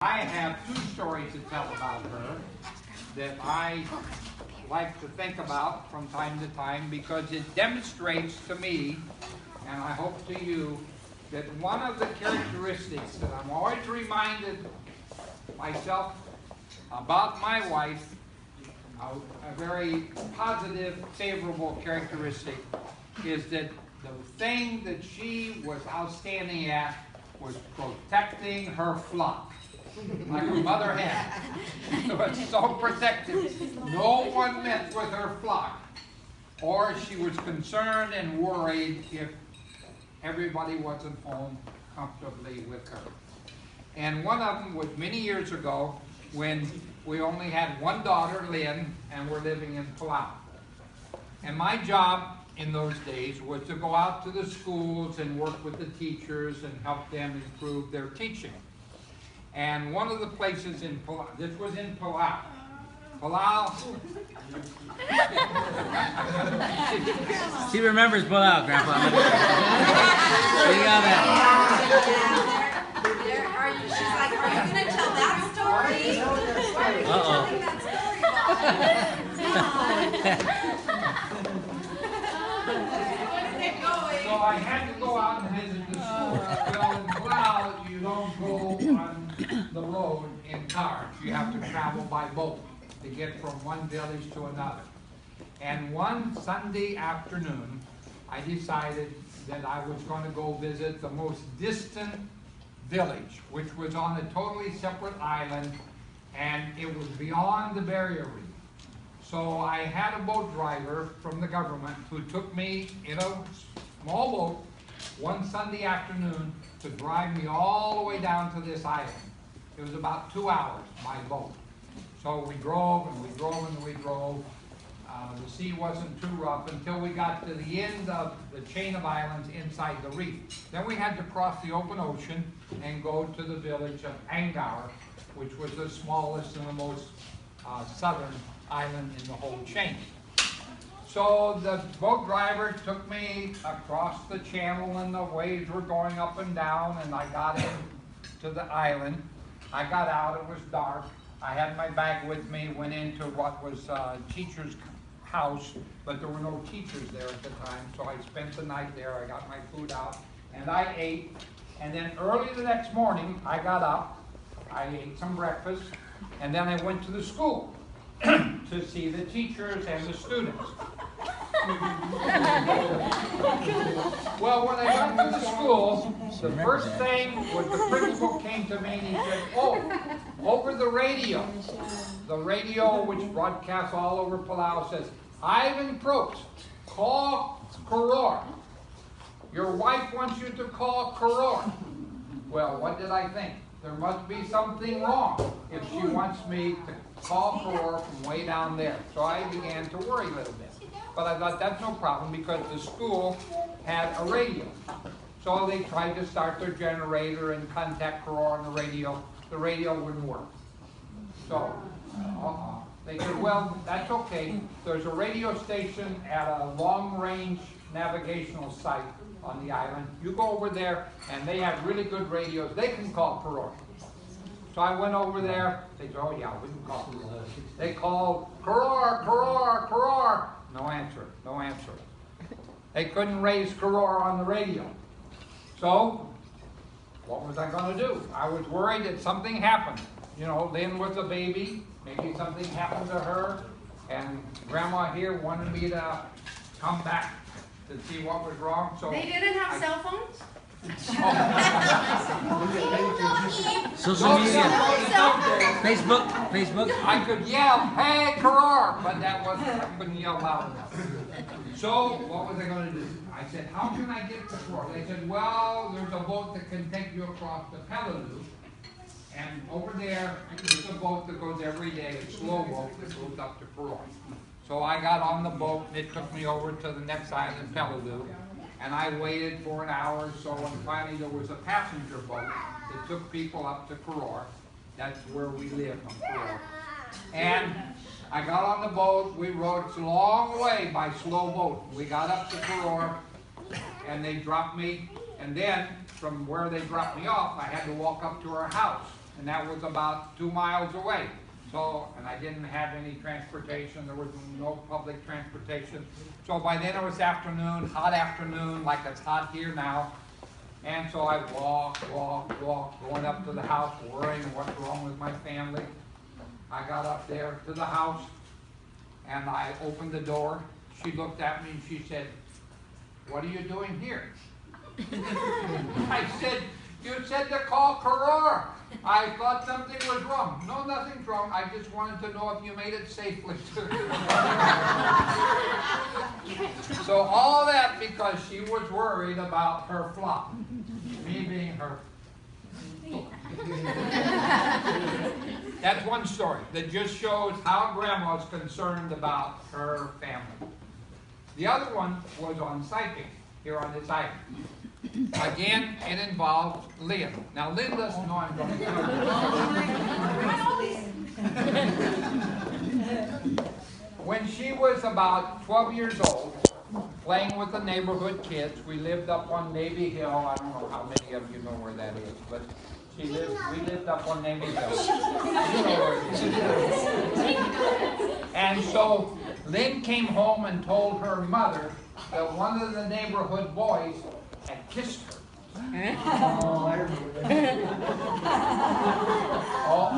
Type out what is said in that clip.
I have two stories to tell about her that I like to think about from time to time because it demonstrates to me, and I hope to you, that one of the characteristics that I'm always reminded myself about my wife, a very positive, favorable characteristic, is that the thing that she was outstanding at was protecting her flock, like her mother had. She was so protective. No one messed with her flock, or she was concerned and worried if everybody wasn't home comfortably with her. And one of them was many years ago when we only had one daughter, Lynn, and we're living in Palau. And my job in those days was to go out to the schools and work with the teachers and help them improve their teaching. And one of the places in Palau, this was in Palau. Palau. She remembers Palau, Grandpa. You got that. She's like, are you going to tell that story? Why are you telling that story? So I had to go out and visit the school. Well, in Palau, you don't go on the road in cars. You have to travel by boat to get from one village to another. And one Sunday afternoon, I decided that I was going to go visit the most distant village, which was on a totally separate island, and it was beyond the barrier reef. So I had a boat driver from the government who took me in a small boat one Sunday afternoon to drive me all the way down to this island. It was about 2 hours by boat. So we drove and we drove and we drove. The sea wasn't too rough until we got to the end of the chain of islands inside the reef. Then we had to cross the open ocean and go to the village of Angaur, which was the smallest and the most southern island in the whole chain. So the boat driver took me across the channel and the waves were going up and down, and I got into the island. I got out, it was dark. I had my bag with me, went into what was teacher's house, but there were no teachers there at the time, so I spent the night there. I got my food out, and I ate. And then early the next morning, I got up, I ate some breakfast, and then I went to the school to see the teachers and the students. Well, when I got to the school, the first thing was the principal came to me and he said, oh, over the radio which broadcasts all over Palau says, Ivan Probst, call Koror. Your wife wants you to call Koror. Well, what did I think? There must be something wrong if she wants me to call Koror from way down there. So I began to worry a little bit. But I thought that's no problem because the school had a radio. So they tried to start their generator and contact Koror on the radio. The radio wouldn't work. So they said, well, that's okay. There's a radio station at a long-range navigational site on the island. You go over there, and they have really good radios. They can call Koror. So I went over there. They said, oh, yeah, we can call Koror. They called Koror, Koror, Koror. No answer, no answer. They couldn't raise Koror on the radio. So what was I going to do? I was worried that something happened. You know, Lynn was a baby. Maybe something happened to her. And Grandma here wanted me to come back to see what was wrong. So they didn't have cell phones? Social media. Facebook. I could yell, hey, Koror, but I couldn't yell loud enough. So what was I going to do? I said, how can I get to Koror? They said, well, there's a boat that can take you across the Peleliu. And over there, there's a boat that goes every day, a slow boat that goes up to Koror. So I got on the boat, and it took me over to the next island, Peleliu. And I waited for an hour or so, and finally there was a passenger boat that took people up to Koror. That's where we live, on Koror. And I got on the boat, we rode a long way by slow boat. We got up to Koror, and they dropped me, and then from where they dropped me off, I had to walk up to our house. and that was about 2 miles away. So, and I didn't have any transportation, there was no public transportation. So by then it was afternoon, hot afternoon, like it's hot here now. And so I walked, going up to the house, worrying what's wrong with my family. I got up there to the house, and I opened the door. She looked at me and she said, "What are you doing here?" I said, "You said to call Karor. I thought something was wrong." "No, nothing's wrong. I just wanted to know if you made it safely." So all that because she was worried about her flock, me being her. That's one story that just shows how Grandma's concerned about her family. The other one was on Saipan, here on this island. Again, it involved Lynn. Now, Lynn doesn't know I'm going to tell you. When she was about 12 years old, playing with the neighborhood kids, we lived up on Navy Hill. I don't know how many of you know where that is, but we lived up on Navy Hill. You know where it is. And so Lynn came home and told her mother that one of the neighborhood boys had kissed her. Oh,